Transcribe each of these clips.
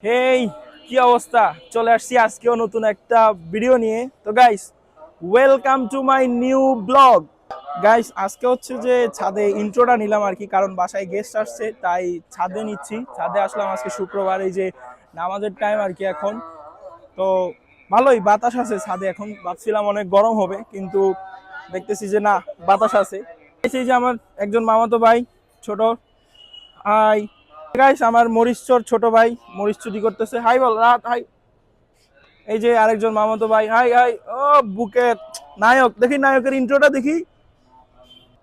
হেই, কি অবস্থা? চলে আসছি আজকেও নতুন একটা ভিডিও নিয়ে। তো guys, welcome to my new blog. Guys, আজকে হচ্ছে যে ছাদে ইন্ট্রোটা নিলাম আর কি, কারণ বাসায় গেস্ট আসছে তাই ছাদে নিচ্ছি। ছাদে আসলাম আজকে শুক্রবার, এই যে নামাজের টাইম আর কি এখন। তো ভালোই বাতাস আছে ছাদে। এখন ভাবছিলাম অনেক গরম হবে, কিন্তু দেখতেছি যে না, বাতাস আছে। এই যে আমার একজন মামাতো ভাই, ছোট। হাই গাইস, আমার মরিচচর ছোট ভাই মরিচ চুরি করতেছে। হাই বল রাত, হাই। এই যে আরেকজন মামাতো ভাই, হাই হাই। ও বুকের নায়ক, দেখি নায়কের ইন্ট্রোটা দেখি।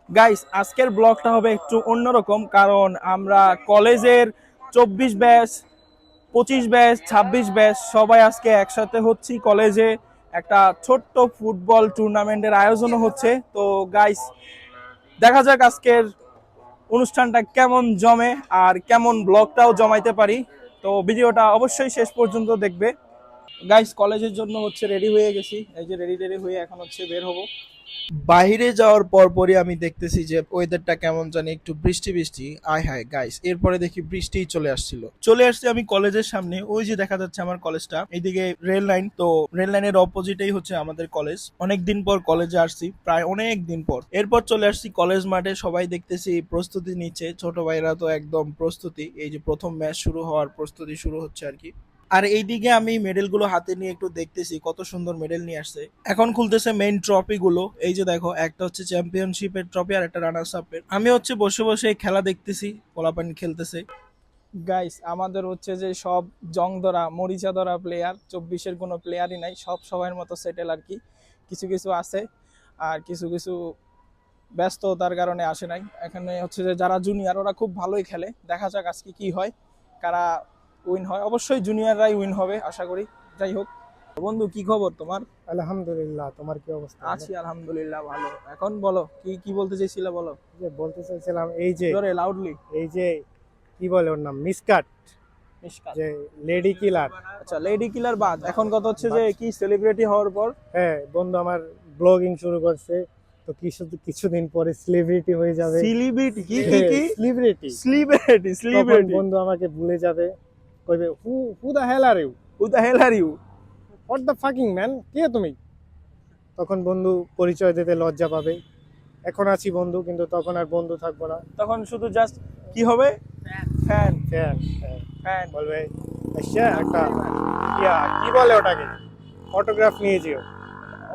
গাইস, আজকের ব্লগটা হবে একটু অন্যরকম, কারণ আমরা কলেজের 24 ব্যাচ, 25 ব্যাচ, 26 ব্যাচ সবাই আজকে একসাথে হচ্ছি কলেজে। একটা ছোট্ট ফুটবল টুর্নামেন্টের আয়োজনও হচ্ছে। তো গাইস, দেখা যাক আজকের অনুষ্ঠানটা কেমন জমে আর কেমন ব্লগটাও জমাইতে পারি। তো ভিডিওটা অবশ্যই শেষ পর্যন্ত দেখবে। গাইস, কলেজের জন্য হচ্ছে রেডি হয়ে গেছি। এই যে রেডি হয়ে এখন হচ্ছে বের হব। বাইরে যাওয়ার পরই আমি দেখতেছি যে ওয়েদারটা কেমন জানি একটু বৃষ্টি বৃষ্টি। আয় হায় গাইস, এরপরে দেখি বৃষ্টিই চলে আসছে আমি কলেজের সামনে। ওই যে দেখা যাচ্ছে আমার কলেজটা, এইদিকে রেল লাইন। তো রেল লাইনের অপোজিটেই হচ্ছে আমাদের কলেজ। অনেক দিন পর কলেজে আসছি, প্রায় অনেক দিন পর। এরপর চলে আসছি কলেজ মাঠে। সবাই দেখতেছি প্রস্তুতি নিচ্ছে, ছোট ভাইরা তো একদম প্রস্তুতি। এই যে প্রথম ম্যাচ শুরু হওয়ার প্রস্তুতি শুরু হচ্ছে আর কি। আর এইদিকে আমি মেডেল গুলো হাতে নিয়ে একটু দেখতেছি, কত সুন্দর মেডেল নিয়ে আসছে। এখন খুলতেছে মেইন ট্রফি গুলো। এই যে দেখো, একটা হচ্ছে চ্যাম্পিয়নশিপের ট্রফি আর একটা রানার্স আপের। আমি হচ্ছে বসে বসে এই খেলা দেখতেছি, পোলাপান খেলতেছে। গাইস, আমাদের হচ্ছে যে সব জং ধরা মরিচা ধরা প্লেয়ার, 24-এর কোনো প্লেয়ারই নাই, সব সবার মতো সেটেল আর কি। কিছু কিছু আছে আর কিছু কিছু ব্যস্ততার কারণে আসে নাই। এখানে হচ্ছে যে যারা জুনিয়র, ওরা খুব ভালোই খেলে। দেখা যাক আজকে কি হয়, কারা উইন হয়। অবশ্যই জুনিয়ররাই উইন হবে আশা করি। যাই হোক, বন্ধু কি খবর তোমার? আলহামদুলিল্লাহ। তোমার কি অবস্থা? আছি আলহামদুলিল্লাহ, ভালো। এখন বলো, কি কি বলতে চাইছিলে বলো। যে বলতে চাইছিলাম এই যে জোরে, লাউডলি। এই যে কি বলে ওর নাম, মিসকাট, মিশকাত। যে লেডি কিলার। আচ্ছা, লেডি কিলার বাদ এখন কথা হচ্ছে যে কি সেলিব্রিটি হওয়ার পর। হ্যাঁ, বন্ধু আমার ব্লগিং শুরু করছে। তো কিছুদিন পরে সেলিব্রিটি হয়ে যাবে। সেলিব্রিটি? কি কি কি? সেলিব্রিটি সেলিব্রিটি, তখন সেলিব্রিটি। বন্ধু আমাকে ভুলে যাবে, কইবে who who the hell are you, who the hell are you? What the fucking man, কে তুমি? তখন বন্ধু পরিচয় দিতে লজ্জা পাবে। এখন আছি বন্ধু, কিন্তু তখন আর বন্ধু থাকবো না। তখন শুধু জাস্ট কি হবে? ফ্যান। ফ্যান। ফ্যান। বলবে আচ্ছা একটা কি বলে ওটাকে, অটোগ্রাফ নিয়ে যেও।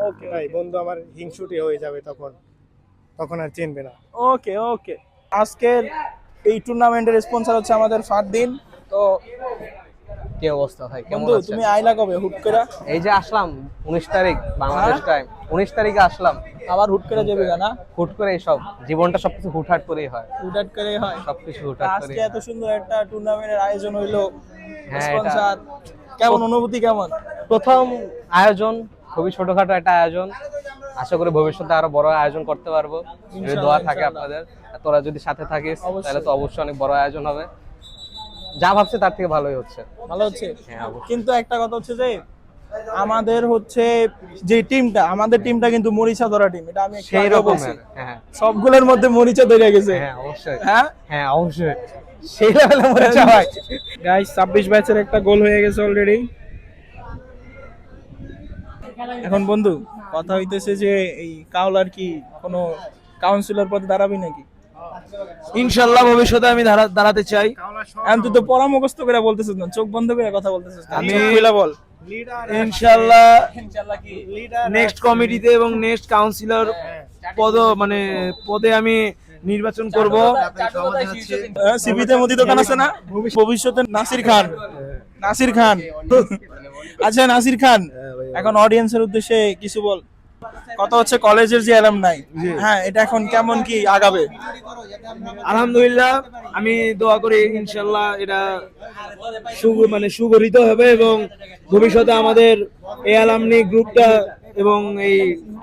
ওকে তাই বন্ধু আমার হিংসুটে হয়ে যাবে, তখন তখন আর চিনবে না। ওকে ওকে। আজকের এই টুর্নামেন্টের স্পন্সর হচ্ছে আমাদের ফারদিন। তো কি অবস্থা ভাই, কেমন বন্ধু, আছেন? তুমি আইলা কবে হুট করে? এই যে আসলাম 19 তারিখ বাংলাদেশ টাইম, 19 তারিখে আসলাম। আবার হুট করে যাবে না? হুট করে সব, জীবনটা সবকিছু হুটহাট করেই হয়, হুটহাট করে হয়। সবকিছু হুটহাট আজকে করেই এত সুন্দর একটা টুর্নামেন্টের আয়োজন হইলো, হ্যাঁ, এটা স্পন্সর, কেমন অনুভূতি কেমন? প্রথম আয়োজন, খুবই ছোটখাটো একটা আয়োজন। আশা করি ভবিষ্যতে আরো বড় আয়োজন করতে পারবো, যদি ইনশাআল্লাহ, দোয়া থাকে ইনশাআল্লাহ। আপনাদের। আর তোরা যদি সাথে থাকিস অবশ্যই। তাহলে তো অবশ্যই অনেক বড় আয়োজন হবে। যা ভাবছি তার থেকে ভালোই হচ্ছে। ভালো হচ্ছে। হ্যাঁ, অবশ্যই। কিন্তু একটা কথা হচ্ছে যে আমাদের হচ্ছে যে টিমটা, আমাদের টিমটা কিন্তু মরিচা ধরা টিম। এটা আমি একটু সেই আগেও বলছি। রকমের, হ্যাঁ সবগুলোর মধ্যে মরিচা ধরে গেছে। হ্যাঁ অবশ্যই, হ্যাঁ হ্যাঁ অবশ্যই, সেই লেভেলে মনে চাই। গাইস, 26 ব্যাচের একটা গোল হয়ে গেছে অলরেডি। এখন বন্ধু, কথা হইতেছে যে এই কাউলার কি কোনো কাউন্সিলর পদে দাঁড়াবি নাকি? ইনশাল্লাহ ভবিষ্যতে আমি দাঁড়াতে চাই। এখন তুই তো পড়া মুখস্থ করে বলতেছিস না, চোখ বন্ধ করে কথা বলতেছিস না। আমি- চোখ খুলে বল। ইনশাল্লাহ নেক্সট কমিটিতে এবং নেক্সট কাউন্সিলর পদে আমি নির্বাচন করব। সিপিতে মোদি দোকান আছে না, ভবিষ্যতে নাসির খান। নাসির খান। আচ্ছা নাসির খান, এখন অডিয়েন্সের উদ্দেশ্যে কিছু বল। কথা হচ্ছে কলেজের যে অ্যালামনাই, হ্যাঁ, এটা এখন কেমন কি আগাবে? আলহামদুলিল্লাহ, আমি দোয়া করি ইনশাল্লাহ এটা সুগঠিত হবে এবং ভবিষ্যতে আমাদের এই অ্যালামনি গ্রুপটা এবং এই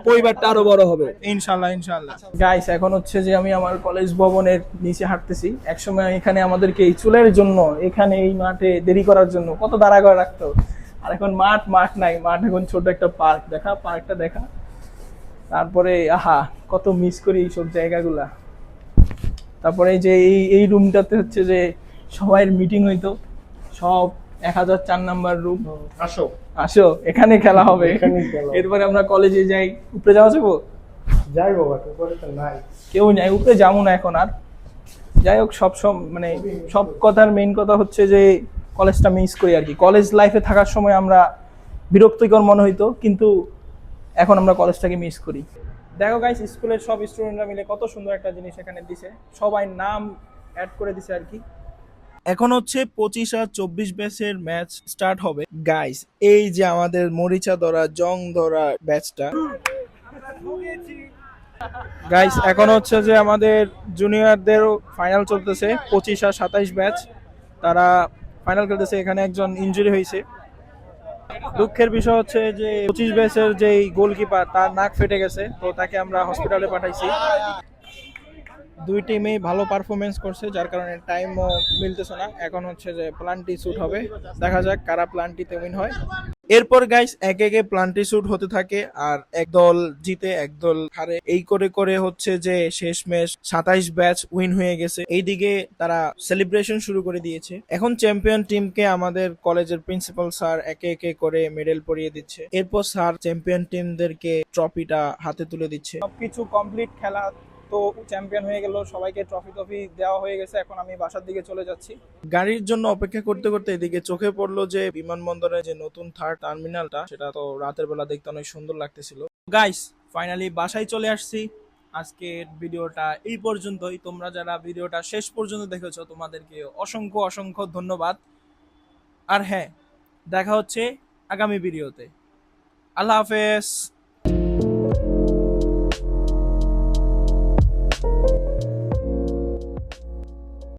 পরিবারটা আরো বড় হবে ইনশাল্লাহ ইনশাল্লাহ। গাইস, এখন হচ্ছে যে আমি আমার কলেজ ভবনের নিচে হাঁটতেছি। একসময় এখানে আমাদেরকে এই চুলের জন্য, এখানে এই মাঠে দেরি করার জন্য কত দাঁড়া করে রাখতো। আর এখন মাঠ নাই, মাঠ এখন ছোট একটা পার্ক। দেখা পার্কটা দেখা, তারপরে আহা কত মিস করি এইসব জায়গাগুলা। তারপরে এই যে এই রুমটাতে হচ্ছে যে সবাই মিটিং হইতো, সব 1004 নাম্বার রুম। আসো আসো, এখানে খেলা হবে। এখানেই খেলা হবে। এরপরে আমরা কলেজে যাই। উপরে যাওয়া যাবো? যাই বাবা, উপরে তো নাই। কেউ নাই, উপরে যাবো না এখন আর। যাই হোক, মানে সব কথার মেইন কথা হচ্ছে যে কলেজটা মিস করি আর কি। কলেজ লাইফে থাকার সময় আমরা বিরক্তিকর মনে হইতো, কিন্তু এখন আমরা কলেজটাকে মিস করি। দেখো গাইস, স্কুলের সব স্টুডেন্টরা মিলে কত সুন্দর একটা জিনিস এখানে দিছে, সবাই নাম অ্যাড করে দিছে আর কি। এখন হচ্ছে 25 আর 24 ব্যাচের ম্যাচ স্টার্ট হবে। গাইস, এই যে আমাদের মরিচা ধরা জং ধরা ব্যাচটা, গাইস এখন হচ্ছে যে আমাদের জুনিয়রদেরও ফাইনাল চলতেছে। 25 আর 27 ব্যাচ তারা ফাইনাল খেলতেছে। এখানে একজন ইনজুরি হয়েছে। দুঃখের বিষয় হচ্ছে যে 25 ব্যাচের যেই গোলকিপার, তার নাক ফেটে গেছে, তো তাকে আমরা হসপিটালে পাঠাইছি। দুই টিমই ভালো পারফরমেন্স করছে, যার কারণে টাইমও মিলতেছে না। এখন হচ্ছে যে প্লান্টি শুট হবে, দেখা যাক কারা প্লান্টিতে উইন হয়। এরপর গাইস এক একে প্লান্টি শুট হতে থাকে, আর এক দল জিতে এক দল হারে। এই করে করে হচ্ছে যে শেষমেশ 27 ব্যাচ উইন হয়ে গেছে। এইদিকে তারা সেলিব্রেশন শুরু করে দিয়েছে। এখন চ্যাম্পিয়ন টিমকে আমাদের কলেজের প্রিন্সিপাল স্যার একে একে করে মেডেল পরিয়ে দিচ্ছে। এরপর স্যার চ্যাম্পিয়ন টিমদেরকে ট্রফিটা হাতে তুলে দিচ্ছে। সবকিছু কমপ্লিট, খেলা তো চ্যাম্পিয়ন হয়ে গেল, সবাইকে ট্রফি দেওয়া হয়ে গেছে। এখন আমি বাসার দিকে চলে যাচ্ছি। গাড়ির জন্য অপেক্ষা করতে করতে এদিকে চোখে পড়লো যে বিমানবন্দরে যে নতুন থার্ড টার্মিনালটা, সেটা তো রাতের বেলা দেখতে অনেক সুন্দর লাগতেছিল। গাইস, ফাইনালি বাসায় চলে আসছি। আজকের ভিডিওটা এই পর্যন্তই। তোমরা যারা ভিডিওটা শেষ পর্যন্ত দেখেছো, তোমাদেরকে অসংখ্য অসংখ্য ধন্যবাদ। আর হ্যাঁ, দেখা হচ্ছে আগামী ভিডিওতে। আল্লাহ হাফেজ।